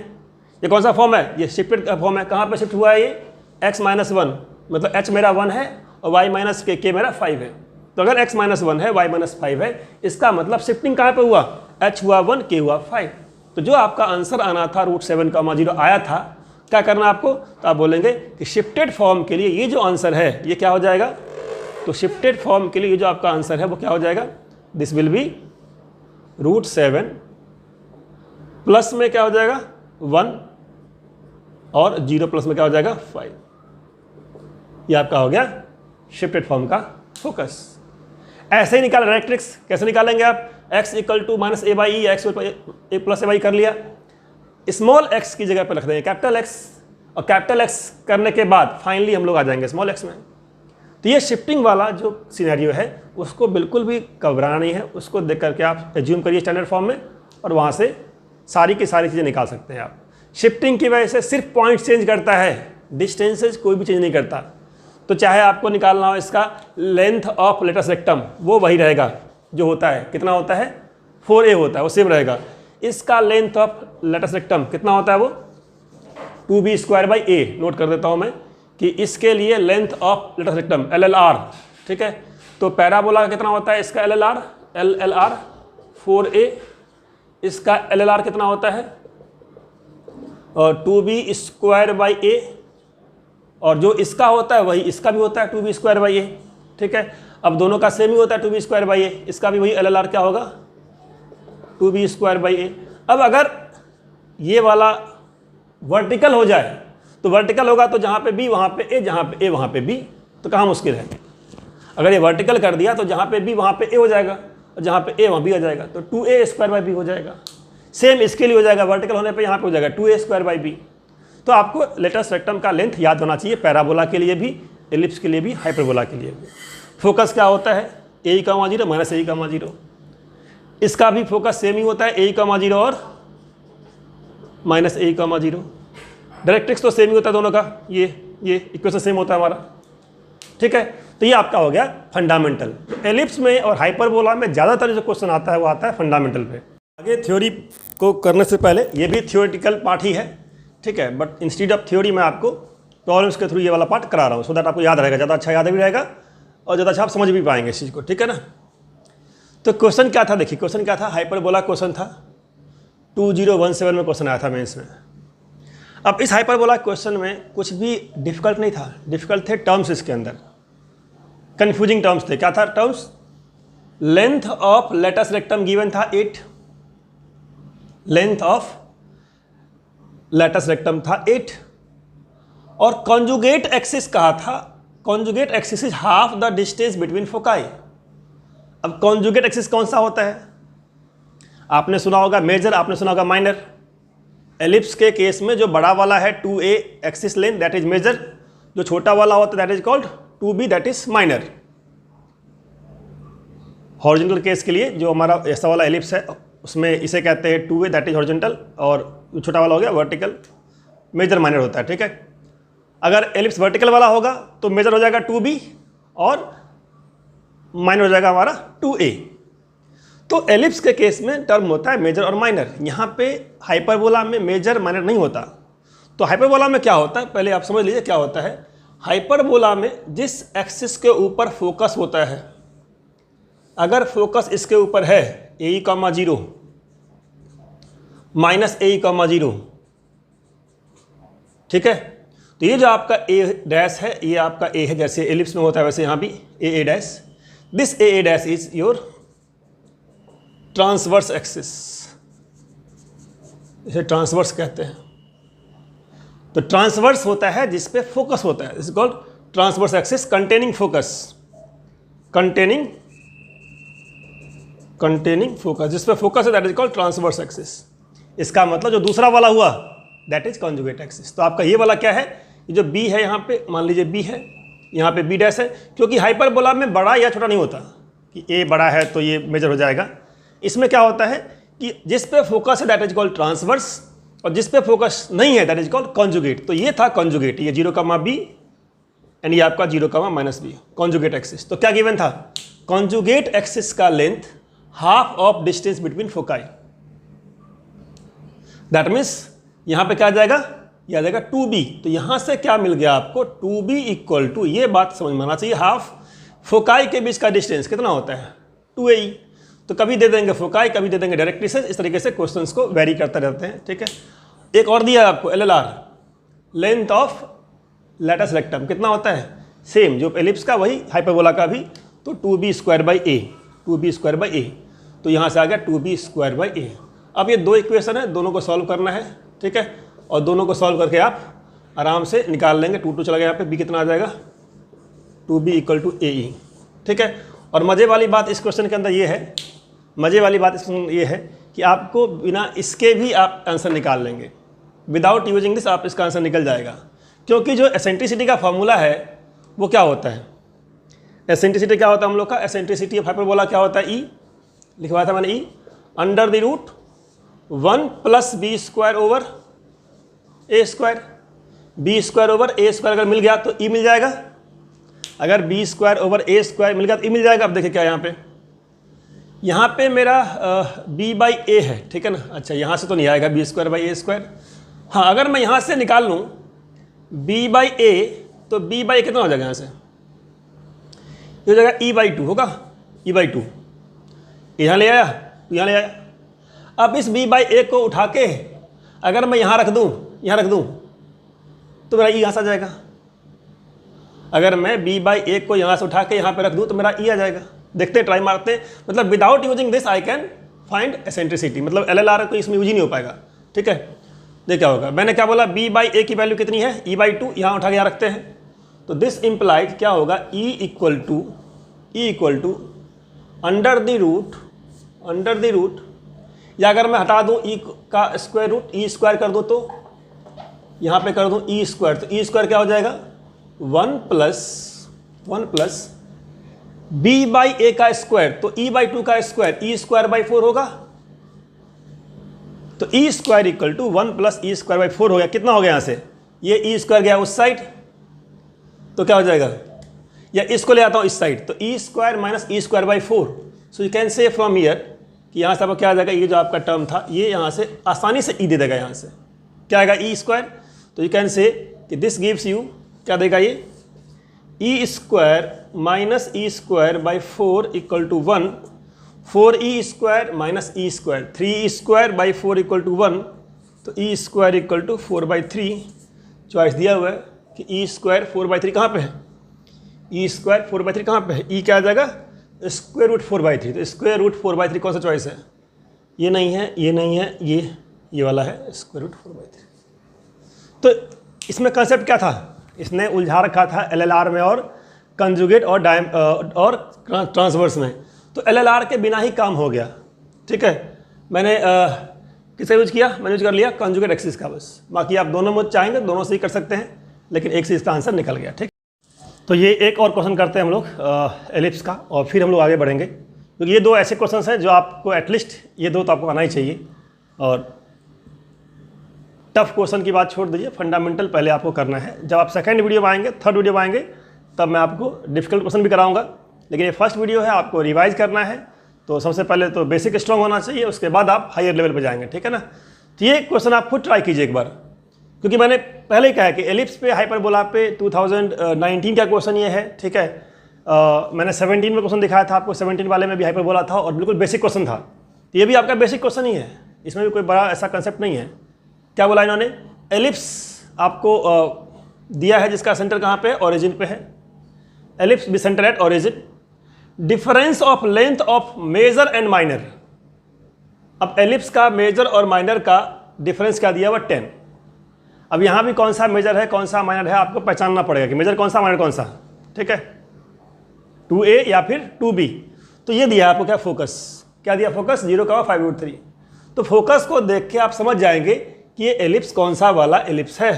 ये कौन सा फॉर्म है, ये शिफ्टेड फॉर्म है। कहाँ पे शिफ्ट हुआ है ये, x माइनस 1, मतलब h मेरा 1 है और y माइनस k मेरा 5 है। तो अगर x माइनस 1 है, y माइनस 5 है, इसका मतलब शिफ्टिंग कहाँ पे हुआ, h हुआ 1, k हुआ 5। तो जो आपका आंसर आना था रूट 7,0 आया था, क्या करना आपको, तो आप बोलेंगे कि शिफ्टेड फॉर्म के लिए ये जो आंसर है ये क्या हो जाएगा, तो शिफ्टेड फॉर्म के लिए ये जो आपका आंसर है वो क्या हो जाएगा, this will be root 7 plus में क्या हो जाएगा 1 और 0 प्लस में क्या हो जाएगा 5। ये आपका हो गया शिफ्टेड फॉर्म का फोकस। ऐसे ही निकाल डायरेक्ट्रिक्स, कैसे निकालेंगे आप, x equal to minus a/e, x a plus a कर लिया, स्मॉल x की जगह पर रख देंगे कैपिटल X, और कैपिटल X करने के बाद फाइनली हम लोग आ जाएंगे स्मॉल x में। तो ये शिफ्टिंग वाला जो सिनेरियो है उसको बिल्कुल भी घबराना नहीं है, उसको देख करके आप एज्यूम करिए स्टैंडर्ड फॉर्म में, और वहाँ से सारी की सारी चीज़ें निकाल सकते हैं आप। शिफ्टिंग की वजह से सिर्फ पॉइंट चेंज करता है, डिस्टेंसेज कोई भी चेंज नहीं करता। तो चाहे आपको निकालना हो इसका लेंथ ऑफ लेटस रेक्टम, वो वही रहेगा जो होता है, कितना होता है 4a होता है, वो सेम रहेगा। इसका लेंथ ऑफ लेटस रेक्टम कितना होता है, वो 2b²/a। नोट कर देता हूँ मैं कि इसके लिए length of latus rectum LLR, ठीक है। तो पैराबोला का कितना होता है इसका LLR, LLR 4A, इसका LLR कितना होता है 2B²/A, और जो इसका होता है वही इसका भी होता है 2B²/A। ठीक है, अब दोनों का सेम ही होता है 2B²/A, इसका भी वही LLR क्या होगा 2B²/A। अब अगर ये वाला वर्टिकल हो जाए तो वर्टिकल होगा तो जहाँ पे B वहाँ पे A, जहाँ पे A वहाँ पे B, तो कहाँ मुश्किल है। अगर ये वर्टिकल कर दिया तो जहाँ पे B वहाँ पे A हो जाएगा और जहाँ पे A वहाँ B हो जाएगा, तो 2A²/B हो जाएगा। सेम इसके लिए हो जाएगा, वर्टिकल होने पे यहाँ पे हो जाएगा 2A²/B। तो आपको लेटस रेक्टम का लेंथ याद होना चाहिए, पैराबोला के लिए भी, एलिप्स के लिए भी, हाइपरबोला के लिए भी। फोकस क्या होता है AE,0 माइनस AE,0। इसका भी फोकस सेम ही होता है AE,0 और माइनस AE,0। डायरेक्ट्रिक्स तो सेम ही होता है दोनों का, ये इक्वेशन सेम होता है हमारा। ठीक है, तो ये आपका हो गया फंडामेंटल। तो एलिप्स में और हाइपरबोला में ज़्यादातर जो क्वेश्चन आता है वो आता है फंडामेंटल पे। आगे थ्योरी को करने से पहले ये भी थियोरेटिकल पार्ट ही है, ठीक है, बट इंस्टीड ऑफ थ्योरी मैं आपको प्रॉब्लम्स के थ्रू ये वाला पार्ट करा रहा हूँ, सो दैट आपको याद रहेगा, ज़्यादा अच्छा याद भी रहेगा और ज़्यादा अच्छा आप समझ भी पाएंगे इस चीज़ को। ठीक है ना। तो क्वेश्चन क्या था, देखिए क्वेश्चन क्या था, हाइपरबोला क्वेश्चन था, 2017 में क्वेश्चन आया था मेंस में। अब इस हाइपरबोला क्वेश्चन में कुछ भी डिफिकल्ट नहीं था, डिफिकल्ट थे टर्म्स, इसके अंदर कंफ्यूजिंग टर्म्स थे। क्या था terms, length of latus rectum given था 8, लेंथ ऑफ लेटस रेक्टम था 8, और कॉन्जुगेट एक्सिस कहा था, conjugate axis is half the distance between foci. अब कॉन्जुगेट एक्सिस कौन सा होता है, आपने सुना होगा मेजर, आपने सुना होगा माइनर। एलिप्स के केस में जो बड़ा वाला है 2A axis length that is major, जो छोटा वाला होता है that is called 2B that is minor. Horizontal case के लिए जो हमारा ऐसा वाला एलिप्स है उसमें इसे कहते हैं 2A दैट इज हॉरिजॉन्टल, और जो छोटा वाला हो गया वर्टिकल, मेजर माइनर होता है। ठीक है, अगर एलिप्स वर्टिकल वाला होगा तो मेजर हो जाएगा 2B और माइनर हो जाएगा हमारा 2A। तो एलिप्स के केस में टर्म होता है मेजर और माइनर। यहाँ पे हाइपरबोला में मेजर माइनर नहीं होता। तो हाइपरबोला में क्या होता है, पहले आप समझ लीजिए क्या होता है। हाइपरबोला में जिस एक्सिस के ऊपर फोकस होता है, अगर फोकस इसके ऊपर है AE,0 माइनस AE,0, ठीक है, तो ये जो आपका A डैश है ये आपका A है, जैसे एलिप्स में होता है वैसे यहाँ भी AA dash, this AA dash is your transverse axis, इसे ट्रांसवर्स कहते हैं। तो ट्रांसवर्स होता है जिस पे फोकस होता है, is called transverse axis containing focus, containing focus, जिस पे फोकस है that is called transverse axis. इसका मतलब जो दूसरा वाला हुआ दैट इज कॉन्जुगेट एक्सिस। तो आपका ये वाला क्या है, ये जो B है यहाँ पे मान लीजिए B है, यहाँ पे B डैश है, क्योंकि हाइपरबोला में बड़ा या छोटा नहीं होता कि A बड़ा है तो ये मेजर हो जाएगा। इसमें क्या होता है कि जिस पे फोकस है दैट इज कॉल्ड ट्रांसवर्स, और जिस पे फोकस नहीं है दैट इज कॉल्ड कॉन्जुगेट। तो ये था कॉन्जुगेट, ये 0,B एंड ये आपका 0,-B कॉन्जुगेट एक्सिस। तो क्या गिवन था, कॉन्जुगेट एक्सिस का length half of distance between foci. That means यहां पे क्या आ जाएगा, ये आ जाएगा 2B। तो यहां से क्या मिल गया आपको, 2B इक्वल टू, ये बात समझ में आना चाहिए, हाफ फोकाई के बीच का डिस्टेंस कितना होता है 2AE। तो कभी दे देंगे फोकाई, कभी दे देंगे डायरेक्ट्रिसेस, इस तरीके से क्वेश्चंस को वेरी करते रहते हैं। ठीक है, एक और दिया है आपको LLR, length of latus rectum कितना होता है, सेम जो एलिप्स का वही हाइपरबोला का भी, तो 2B²/A, 2B²/A। तो यहाँ से आ गया 2B²/A। अब ये दो इक्वेशन है, दोनों को सॉल्व करना है। ठीक है, और दोनों को सॉल्व करके आप आराम से निकाल लेंगे। 2 चला गया यहाँ पे, B कितना आ जाएगा 2B = AE। ठीक है, और मज़े वाली बात इस क्वेश्चन के अंदर ये है, मज़े वाली बात इसमें ये है कि आपको बिना इसके भी आप आंसर निकाल लेंगे, विदाउट यूजिंग दिस आप इसका आंसर निकल जाएगा। क्योंकि जो एसेंट्रिसिटी का फॉर्मूला है वो क्या होता है, एसेंट्रिसिटी क्या होता है हम लोग का, एसेंट्रिसिटी ऑफ हाइपरबोला क्या होता है, E लिखवाया था मैंने, E √1 + B² / A², अगर मिल गया तो E मिल जाएगा, अगर B² / A² मिल गया तो E मिल जाएगा। अब देखिए क्या यहाँ पे मेरा B/A है, ठीक है ना। अच्छा, यहाँ से तो नहीं आएगा B² / A²। हाँ, अगर मैं यहाँ से निकाल लूँ B/A तो B/A कितना हो जाएगा, यहाँ से ये हो जाएगा E/2 होगा, E/2। यहाँ ले आया, यहाँ ले आया। अब इस b/a को उठा के अगर मैं यहाँ रख दूँ, यहाँ रख दूँ, तो मेरा e यहाँ से आ जाएगा। अगर मैं b/a को यहाँ से उठा के यहाँ पे रख दूँ तो मेरा e आ जाएगा। देखते हैं, ट्राई मारते हैं। मतलब without using this I can find eccentricity, मतलब LLR को इसमें यूज ही नहीं हो पाएगा। ठीक है, देख क्या होगा। मैंने क्या बोला, b/a की वैल्यू कितनी है, e/2, यहाँ उठा के यहाँ रखते हैं। तो दिस इम्प्लाइज क्या होगा, e equal to under the root, या अगर मैं हटा दूँ e का स्क्वायर रूट, e स्क्वायर कर दूँ तो यहाँ पे कर दूँ e स्क्वायर, तो e स्क्वायर क्या हो जाएगा, 1 प्लस b/a का स्क्वायर, तो e/2 का स्क्वायर, e स्क्वायर बाई 4 होगा। तो e square equal to 1 plus e square by 4 हो गया। कितना हो गया यहाँ से, ये e स्क्वायर गया उस साइड, तो क्या हो जाएगा, या इसको ले आता हूँ इस साइड, तो e square minus e square by 4। So you can से फ्रॉम ईयर कि यहाँ से अब क्या आ जाएगा, ये जो आपका टर्म था ये यहाँ से आसानी से e दे देगा, यहाँ से क्या आएगा e स्क्वायर। तो यू कैन से कि दिस गिव्स यू, क्या देगा ये, e square minus e square by 4 equal to 1, 4e square minus e square, 3e square by 4 equal to 1, तो e square equal to 4/3। Choice दिया हुआ है कि e स्क्वायर 4/3 कहाँ पे है, e स्क्वायर 4/3 कहाँ पे है, e क्या आ जाएगा, स्क्वायर रूट 4/3। तो स्क्वायर रूट 4/3 कौन सा चॉइस है, ये नहीं है, ये नहीं है, ये वाला है स्क्वायर रूट 4/3। तो इसमें कंसेप्ट क्या था, इसने उलझा रखा था LLR में और कंजुगेट और ट्रांसवर्स में। तो LLR के बिना ही काम हो गया। ठीक है, मैंने किसे यूज किया, मैंने यूज कर लिया कंजुगेट एक्सिस का बस। बाकी आप दोनों में चाहेंगे दोनों से ही कर सकते हैं, लेकिन एक से इसका आंसर निकल गया। ठीक, तो ये एक और क्वेश्चन करते हैं हम लोग एलिप्स का, और फिर हम लोग आगे बढ़ेंगे, क्योंकि ये दो ऐसे क्वेश्चन हैं जो आपको एटलीस्ट ये दो तो आपको आना ही चाहिए। और टफ क्वेश्चन की बात छोड़ दीजिए, फंडामेंटल पहले आपको करना है। जब आप सेकंड वीडियो में आएंगे, थर्ड वीडियो में आएंगे, तब मैं आपको डिफिकल्ट क्वेश्चन भी कराऊंगा, लेकिन ये फर्स्ट वीडियो है, आपको रिवाइज करना है। तो सबसे पहले तो बेसिक स्ट्रॉन्ग होना चाहिए, उसके बाद आप हायर लेवल पे जाएंगे। ठीक है ना, तो ये क्वेश्चन आप खुद ट्राई कीजिए एक बार, क्योंकि मैंने पहले ही कहा है कि एलिप्स पे हाइपरबोला पे 2019 का क्वेश्चन ये है। ठीक है, मैंने 17 में क्वेश्चन दिखाया था आपको, 17 वाले में भी हाइपरबोला था और बिल्कुल बेसिक क्वेश्चन था। तो ये भी आपका बेसिक क्वेश्चन ही है, इसमें भी कोई बड़ा ऐसा कंसेप्ट नहीं है। क्या बोला इन्होंने, एलिप्स आपको दिया है जिसका सेंटर कहाँ पे, ओरिजिन पे है। Ellipse be centre at origin, difference of length of major and minor. अब एलिप्स का मेजर और माइनर का डिफरेंस क्या दिया हुआ, 10। अब यहाँ भी कौन सा मेजर है कौन सा माइनर है आपको पहचानना पड़ेगा कि मेजर कौन सा माइनर कौन सा। ठीक है, 2a या फिर 2b। तो ये दिया आपको क्या, फोकस, क्या दिया, फोकस 0,5√3। तो फोकस को देख के आप समझ जाएंगे कि ये एलिप्स कौन सा वाला एलिप्स है।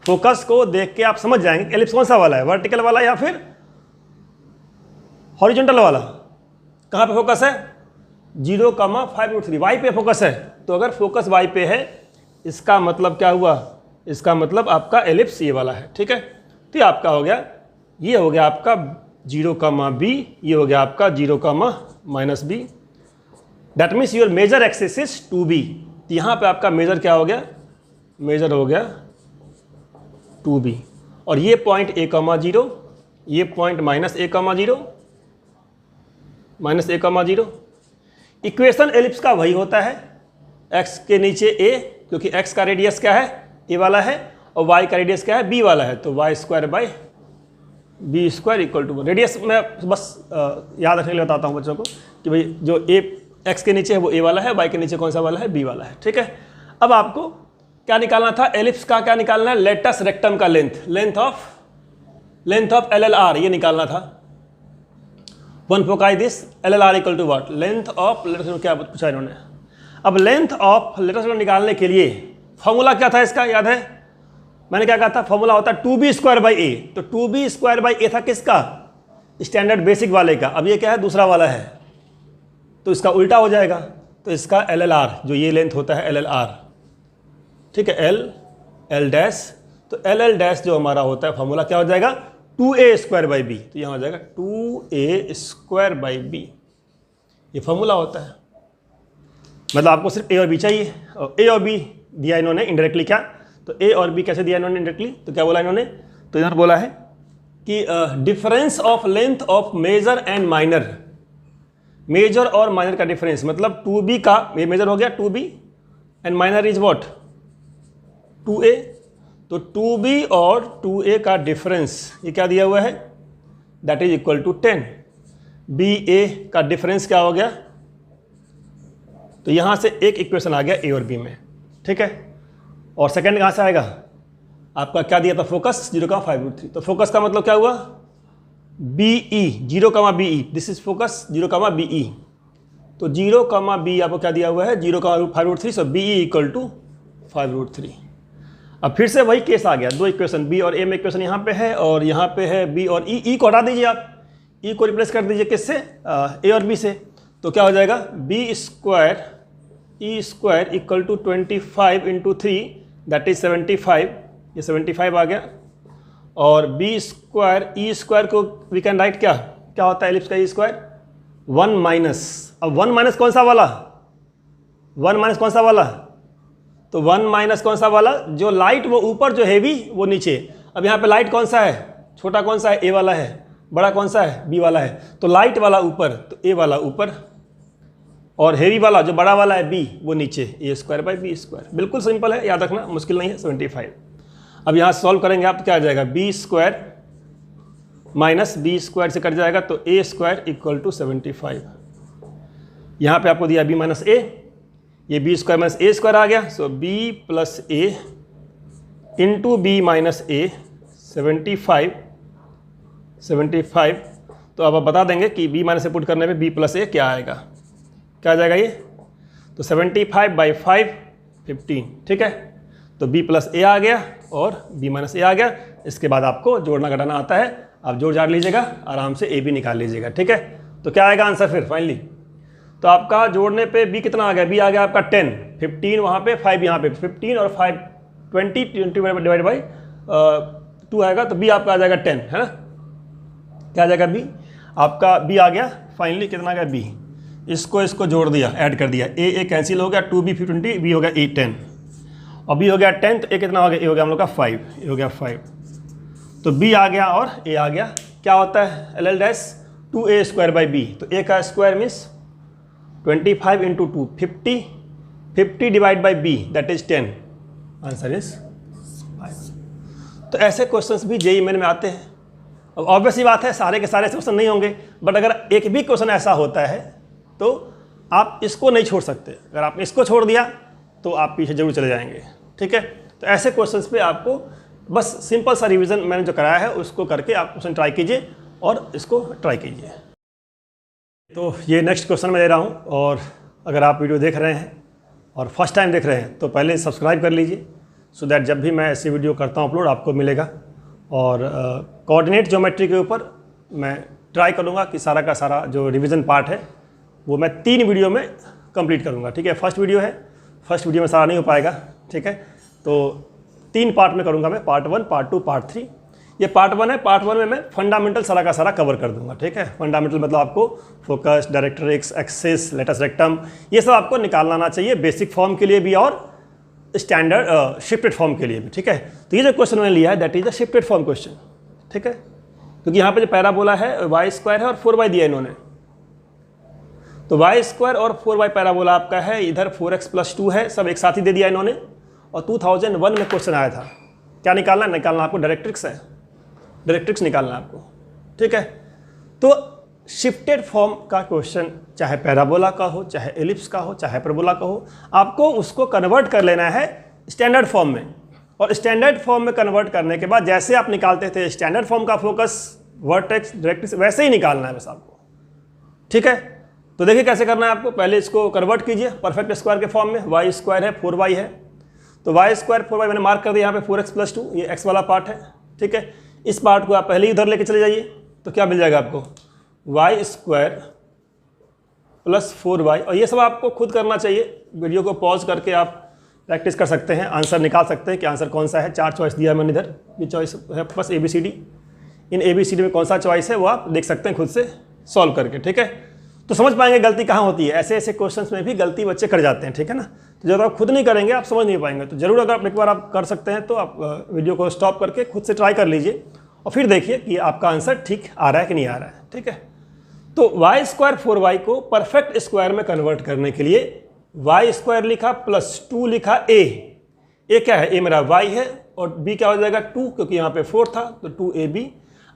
फोकस को देख के आप समझ जाएंगे एलिप्स कौन सा वाला है, वर्टिकल वाला या फिर हॉरिजॉन्टल वाला। कहाँ पे फोकस है, 0,5√3, वाई पे फोकस है। तो अगर फोकस वाई पे है, इसका मतलब क्या हुआ, इसका मतलब आपका एलिप्स ये वाला है। ठीक है, तो ये आपका हो गया, ये हो गया आपका 0,b, ये हो गया आपका 0,-b। That means your major axis is 2b। यहाँ पे आपका मेजर क्या हो गया, मेजर हो गया 2b, और ये पॉइंट a,0, ये point -a,0, -a,0। Equation ellipse का वही होता है, x के नीचे a, क्योंकि x का रेडियस क्या है, a वाला है, और y का रेडियस क्या है, b वाला है। तो y²/b² इक्वल टू, रेडियस मैं बस याद रखने के लिए बताता हूँ बच्चों को कि भाई जो a x के नीचे है वो a वाला है, y के नीचे कौन सा वाला है, b वाला है। ठीक है, अब आपको क्या निकालना था, एलिप्स का क्या निकालना है, लेटस रेक्टम का लेंथ, लेंथ ऑफ LLR ये निकालना था। One foci this LLR equal to what, length of latus, क्या पूछा इन्होंने। अब लेंथ ऑफ लेटस निकालने के लिए फॉर्मूला क्या था इसका, याद है, मैंने क्या कहा था, फॉर्मूला होता है 2b²/a। तो 2b²/a था किसका, स्टैंडर्ड बेसिक वाले का। अब ये क्या है, दूसरा वाला है, तो इसका उल्टा हो जाएगा। तो इसका LLR, जो ये लेंथ होता है LLR, ठीक है, L डैश, तो LL डैश जो हमारा होता है फॉर्मूला क्या हो जाएगा, 2a²/b। तो यहाँ हो जाएगा 2a²/b, ये फॉर्मूला होता है। मतलब आपको सिर्फ a और b चाहिए, और a और b दिया इन्होंने इनडायरेक्टली। क्या, तो a और b कैसे दिया इन्होंने इनडायरेक्टली, तो क्या बोला इन्होंने, तो इधर बोला है कि difference of length of major and minor, major और माइनर का डिफरेंस, मतलब 2b का, ये मेजर हो गया 2b and minor is what 2a, तो 2b और 2a का डिफरेंस ये क्या दिया हुआ है, that is equal to 10। ba का डिफरेंस क्या हो गया, तो यहाँ से एक इक्वेशन आ गया a और b में, ठीक है। और सेकंड कहाँ से आएगा, आपका क्या दिया था फोकस 0,5√3, तो फोकस का मतलब क्या हुआ BE 0,BE, this is focus 0,BE, तो 0,B आपको क्या दिया हुआ है 0,5√3, सो BE इक्वल टू 5√3। अब फिर से वही केस आ गया, दो इक्वेशन B और A में इक्वेशन यहाँ पे है और यहाँ पे है B और E को हटा दीजिए आप, E को रिप्लेस कर दीजिए किससे, A और B से, तो क्या हो जाएगा B square E square equal to 25 into 3 that is 75, ये 75 आ गया, और B स्क्वायर E स्क्वायर को वी कैन राइट क्या होता है एलिप्स का E स्क्वायर 1 माइनस, अब 1 माइनस कौन सा वाला, 1 माइनस कौन सा वाला, तो 1 माइनस कौन सा वाला, जो लाइट वो ऊपर, जो हेवी वो नीचे। अब यहाँ पे लाइट कौन सा है, छोटा कौन सा है A वाला है, बड़ा कौन सा है B वाला है, तो लाइट वाला ऊपर, तो A वाला ऊपर, और हेवी वाला जो बड़ा वाला है B वो नीचे, A square by B square. बिल्कुल सिंपल है, याद रखना, मुश्किल नहीं है, 75। अब यहाँ सॉल्व करेंगे आप तो क्या आ जाएगा, B square minus B square से कट जाएगा, तो A स्क्वायर इक्वल टू 75। यहाँ पे आपको दिया B माइनस A, ये B square minus A square आ गया, so B plus A into B minus A 75, तो अब आप बता देंगे कि B माइनस A पुट करने पे B प्लस A क्या आएगा, क्या आ जाएगा ये, तो 75 बाई 5 15, ठीक है, तो B प्लस A आ गया और B माइनस A आ गया। इसके बाद आपको जोड़ना घटाना आता है, आप जोड़ जाड़ लीजिएगा, आराम से A भी निकाल लीजिएगा, ठीक है। तो क्या आएगा आंसर फिर फाइनली, तो आपका जोड़ने पे B कितना आ गया, B आ गया आपका 10, 15 वहाँ पे, 5 यहाँ पे, 15 और 5 20 डिवाइड बाई 2 आएगा, तो B आपका आ जाएगा 10, है ना, क्या आ जाएगा B आपका, B आ गया फाइनली कितना आ गया B, इसको जोड़ दिया, ऐड कर दिया, A कैंसिल हो गया, 2B 20, B हो गया A 10, और B हो गया 10, तो A कितना हो गया, A हो गया हम लोग का 5, A हो गया 5, तो B आ गया और A आ गया, क्या होता है LL dash 2A square by B, तो A का square means 25 into 2 50, 50 divide by B that is 10, answer is 5। तो ऐसे क्वेश्चंस भी जेईई मेन में आते हैं। अब ऑब्वियस ही बात है सारे के सारे क्वेश्चन नहीं होंगे, बट अगर एक भी क्वेश्चन ऐसा होता है तो आप इसको नहीं छोड़ सकते, अगर आपने इसको छोड़ दिया तो आप पीछे जरूर चले जाएंगे, ठीक है। तो ऐसे क्वेश्चंस पे आपको बस सिंपल सा रिवीजन मैंने जो कराया है उसको करके आप क्वेश्चन ट्राई कीजिए और इसको ट्राई कीजिए। तो ये नेक्स्ट क्वेश्चन मैं दे रहा हूँ, और अगर आप वीडियो देख रहे हैं और फर्स्ट टाइम देख रहे हैं तो पहले सब्सक्राइब कर लीजिए, सो दैट जब भी मैं ऐसी वीडियो करता हूँ अपलोड आपको मिलेगा। और कोऑर्डिनेट ज्योमेट्री के ऊपर मैं ट्राई करूँगा कि सारा का सारा जो रिवीजन पार्ट है वो मैं 3 वीडियो में कंप्लीट करूँगा, ठीक है। फर्स्ट वीडियो है, फर्स्ट वीडियो में सारा नहीं हो पाएगा, ठीक है, तो 3 पार्ट में करूँगा मैं, पार्ट 1, पार्ट 2, पार्ट 3। ये पार्ट 1 है, पार्ट 1 में मैं फंडामेंटल सारा का सारा कवर कर दूंगा, ठीक है। फंडामेंटल मतलब आपको focus, directrix, axis, latus rectum, ये सब आपको निकालना आना चाहिए, बेसिक फॉर्म के लिए भी और स्टैंडर्ड शिफ्टेड फॉर्म के लिए भी, ठीक है। तो ये जो क्वेश्चन मैंने लिया है that is a shifted form question, ठीक है, क्योंकि यहाँ पे जो पैराबोला है वाई स्क्वायर है और 4y दिया इन्होंने, तो वाई स्क्वायर और 4y पैराबोला आपका है, इधर 4x प्लस 2 है, सब एक साथ ही दे दिया इन्होंने। और 2001 में क्वेश्चन आया था, क्या निकालना है, निकालना आपको डायरेक्ट्रिक्स है, डायरेक्ट्रिक्स निकालना है आपको, ठीक है। तो शिफ्टेड फॉर्म का क्वेश्चन चाहे पैराबोला का हो, चाहे एलिप्स का हो, चाहे हाइपरबोला का हो, आपको उसको कन्वर्ट कर लेना है स्टैंडर्ड फॉर्म में। और स्टैंडर्ड फॉर्म में कन्वर्ट करने के बाद जैसे आप निकालते थे स्टैंडर्ड फॉर्म का फोकस, वर्टेक्स, डायरेक्ट्रिक्स, वैसे ही निकालना है बस आपको, ठीक है। तो देखिए कैसे करना है आपको, पहले इसको कन्वर्ट कीजिए परफेक्ट स्क्वायर के फॉर्म में, वाई स्क्वायर है 4y है, तो वाई स्क्वायर 4y मैंने मार्क कर दिया यहाँ पे 4x प्लस 2, ये x वाला पार्ट है, ठीक है। इस पार्ट को आप पहले ही उधर लेके चले जाइए, तो क्या मिल जाएगा आपको, वाई स्क्वायर प्लस 4y, और ये सब आपको खुद करना चाहिए, वीडियो को पॉज करके आप प्रैक्टिस कर सकते हैं, आंसर निकाल सकते हैं कि आंसर कौन सा है। 4 चॉइस दिया है मैंने इधर, ये चॉइस है बस ABCD, इन ABCD में कौन सा चॉइस है वो आप देख सकते हैं खुद से सॉल्व करके, ठीक है। तो समझ पाएंगे गलती कहाँ होती है, ऐसे ऐसे क्वेश्चंस में भी गलती बच्चे कर जाते हैं, ठीक है ना। तो जब आप खुद नहीं करेंगे आप समझ नहीं पाएंगे, तो जरूर अगर एक बार आप कर सकते हैं तो आप वीडियो को स्टॉप करके खुद से ट्राई कर लीजिए और फिर देखिए कि आपका आंसर ठीक आ रहा है कि नहीं आ रहा है, ठीक है। तो वाई स्क्वायर 4y को परफेक्ट स्क्वायर में कन्वर्ट करने के लिए वाई स्क्वायर लिखा प्लस 2 लिखा ए क्या है, ए मेरा y है और b क्या हो जाएगा 2, क्योंकि यहाँ पे 4 था तो 2ab।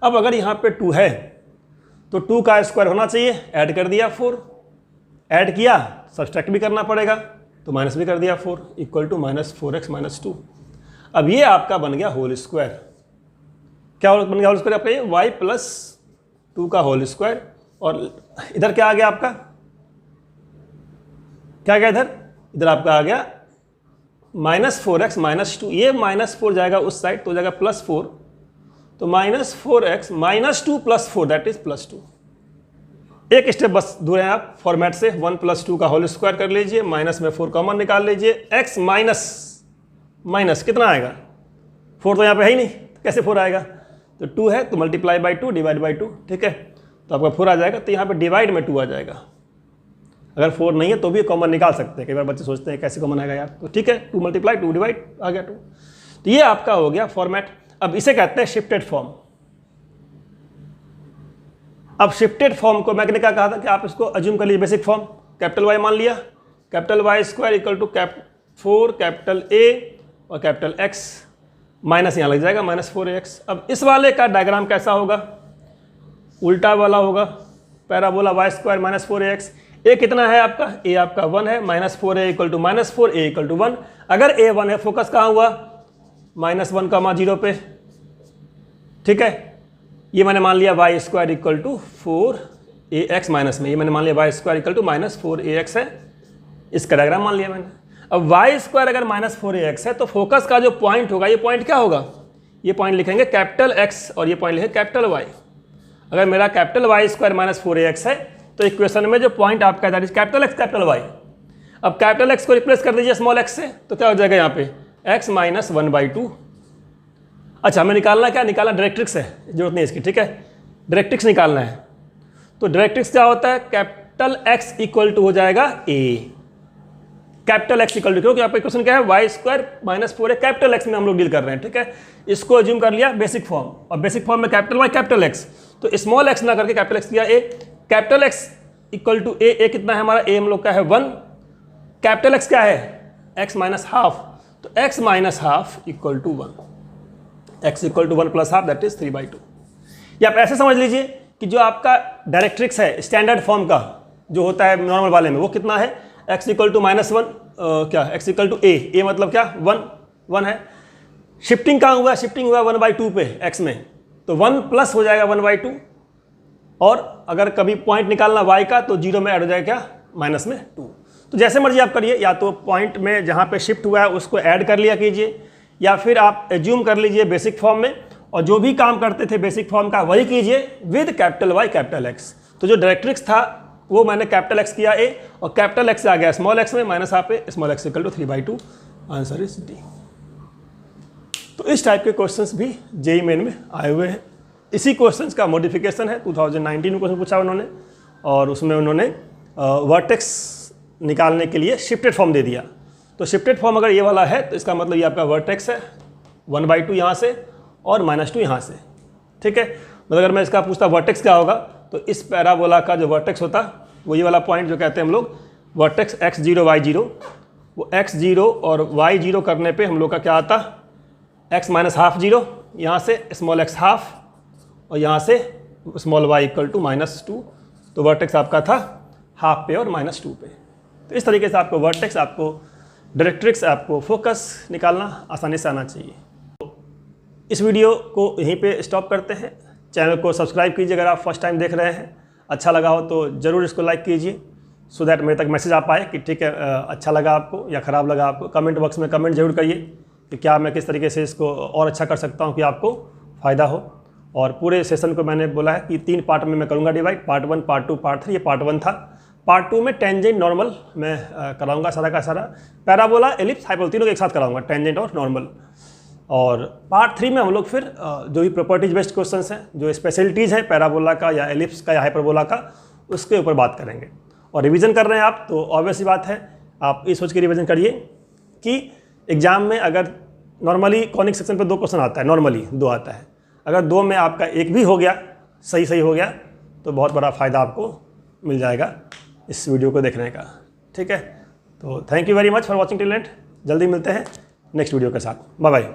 अब अगर यहाँ पे 2 है तो 2 का स्क्वायर होना चाहिए, ऐड कर दिया 4, ऐड किया सब्सट्रैक्ट भी करना पड़ेगा तो माइनस भी कर दिया 4 इक्वल टू -4x - 2। अब ये आपका बन गया होल स्क्वायर। क्या बन गया होल स्क्वायर आपका, ये y प्लस 2 का होल स्क्वायर। और इधर क्या आ गया आपका, क्या गया इधर आपका आ गया -4x - 2। ये -4 जाएगा उस साइड तो हो जाएगा +4, तो -4x - 2 + 4 दैट इज +2। एक स्टेप बस दूर हैं आप फॉर्मेट से, 1 + 2 का होल स्क्वायर कर लीजिए, माइनस में 4 कॉमन निकाल लीजिए, x माइनस कितना आएगा, 4 तो यहाँ पे है ही नहीं, कैसे 4 आएगा, तो 2 है तो मल्टीप्लाई बाई 2 डिवाइड बाई 2, ठीक है, तो आपका 4 आ जाएगा। तो यहाँ पे डिवाइड में 2 आ जाएगा। अगर 4 नहीं है तो भी कॉमन निकाल सकते हैं, कई बार बच्चे सोचते हैं कैसे कॉमन आएगा यार, तो ठीक है 2 × 2 डिवाइड आ गया 2। तो ये आपका हो गया फॉर्मेट। अब इसे कहते हैं शिफ्टेड फॉर्म। अब शिफ्टेड फॉर्म को मैंने क्या कहा था कि आप इसको अज्यूम कर लीजिए बेसिक फॉर्म, कैपिटल Y मान लिया, capital Y² equal to 4 capital A और कैपिटल X, माइनस यहाँ लग जाएगा -4ax। अब इस वाले का डायग्राम कैसा होगा, उल्टा वाला होगा, पैराबोला y² - 4ax। ए कितना है आपका, ए आपका 1 है, -4a equal to -4a equal to 1। अगर ए 1 है, फोकस कहाँ हुआ, -1, 0 पे, ठीक है। ये मैंने मान लिया y² equal to 4ax minus में, ये मैंने मान लिया y² इक्वल टू -4ax है, इसका डायग्राम मान लिया मैंने। अब y² अगर -4ax है तो फोकस का जो पॉइंट होगा, ये पॉइंट क्या होगा, ये पॉइंट लिखेंगे कैपिटल X और ये पॉइंट लिखेंगे कैपिटल Y। अगर मेरा कैपिटल Y² - 4ax है तो इक्वेशन में जो पॉइंट आपका है कैपिटल X कैपिटल Y। अब कैपिटल X को रिप्लेस कर दीजिए स्मॉल x से, तो क्या हो जाएगा यहाँ पे x - 1/2। अच्छा, हमें निकालना क्या, निकालना डायरेक्ट्रिक्स है, जरूरत नहीं इसकी, ठीक है, डायरेक्ट्रिक्स निकालना है। तो डायरेक्ट्रिक्स क्या होता है, कैपिटल X इक्वल टू हो जाएगा a, capital X equal to, क्योंकि आपका क्वेश्चन क्या है y² - 4a, कैपिटल X में हम लोग डील कर रहे हैं, ठीक है। इसको अज्यूम कर लिया बेसिक फॉर्म, और बेसिक फॉर्म में कैपिटल Y कैपिटल X, तो स्मॉल x ना करके कैपिटल X किया a, capital X equal to a कितना है हमारा, a हम लोग का है 1, कैपिटल X क्या है x - हाफ, तो x - half equal to 1, x equal to 1 + half that is 3/2। या आप ऐसे समझ लीजिए कि जो आपका डायरेक्ट्रिक्स है स्टैंडर्ड फॉर्म का जो होता है नॉर्मल वाले में, वो कितना है, x इक्वल टू -1, क्या x इक्वल टू a मतलब क्या 1 है। शिफ्टिंग कहाँ हुआ, शिफ्टिंग हुआ 1/2 पे x में, तो 1 प्लस हो जाएगा 1/2, और अगर कभी पॉइंट निकालना y का तो 0 में ऐड हो जाएगा क्या, माइनस में 2। तो जैसे मर्जी आप करिए, या तो पॉइंट में जहाँ पे शिफ्ट हुआ है उसको ऐड कर लिया कीजिए, या फिर आप एज्यूम कर लीजिए बेसिक फॉर्म में, और जो भी काम करते थे बेसिक फॉर्म का वही कीजिए with capital Y capital X। तो जो डायरेक्ट्रिक्स था वो मैंने कैपिटल X किया a, और कैपिटल X आ गया स्मॉल x में, -half a, small x equal to 3/2, answer is D. तो इस टाइप के क्वेश्चंस भी जेईई मेन में आए हुए हैं। इसी क्वेश्चंस का मॉडिफिकेशन है, 2019 में क्वेश्चन पूछा उन्होंने, और उसमें उन्होंने वर्टेक्स निकालने के लिए शिफ्टेड फॉर्म दे दिया। तो शिफ्टेड फॉर्म अगर ये वाला है तो इसका मतलब ये आपका वर्टेक्स है 1/2 यहाँ से और -2 यहाँ से, ठीक है। मतलब अगर मैं इसका पूछता वर्टेक्स क्या होगा, तो इस पैराबोला का जो वर्टेक्स होता वो ये वाला पॉइंट जो कहते हैं हम लोग वर्टेक्स x0 y0, वो x0 और y0 करने पे हम लोग का क्या आता, x - हाफ 0, यहाँ से स्मॉल x हाफ, और यहाँ से स्मॉल y इक्वल टू -2, तो वर्टेक्स आपका था हाफ पे और -2 पे। तो इस तरीके से आपको वर्टेक्स, आपको डायरेक्ट्रिक्स, आपको फोकस निकालना आसानी से आना चाहिए। तो इस वीडियो को यहीं पे स्टॉप करते हैं। चैनल को सब्सक्राइब कीजिए अगर आप फर्स्ट टाइम देख रहे हैं। अच्छा लगा हो तो ज़रूर इसको लाइक कीजिए, सो दैट मेरे तक मैसेज आ पाए कि ठीक है अच्छा लगा आपको या ख़राब लगा आपको। कमेंट बॉक्स में कमेंट जरूर करिए कि क्या मैं किस तरीके से इसको और अच्छा कर सकता हूँ कि आपको फ़ायदा हो। और पूरे सेशन को मैंने बोला है कि 3 पार्ट में मैं करूँगा डिवाइड, पार्ट 1, पार्ट 2, पार्ट 3। ये पार्ट 1 था। पार्ट 2 में टेंजेंट नॉर्मल मैं कराऊंगा सारा का सारा, पैराबोला एलिप्स हाइपरबोला तीनों को एक साथ कराऊंगा, टेंजेंट और नॉर्मल। और पार्ट 3 में हम लोग फिर जो भी प्रॉपर्टीज बेस्ड क्वेश्चंस हैं, जो स्पेशलिटीज़ हैं पैराबोला का या एलिप्स का या हाइपरबोला का, उसके ऊपर बात करेंगे। और रिवीजन कर रहे हैं आप तो ऑब्वियस सी बात है, आप ये सोच के रिवीजन करिए कि एग्जाम में अगर नॉर्मली कॉनिक सेक्शन पर 2 क्वेश्चन आता है, नॉर्मली 2 आता है, अगर 2 में आपका 1 भी हो गया, सही हो गया, तो बहुत बड़ा फ़ायदा आपको मिल जाएगा इस वीडियो को देखने का। ठीक है, तो thank you very much for watching till end. जल्दी मिलते हैं नेक्स्ट वीडियो के साथ। Bye bye.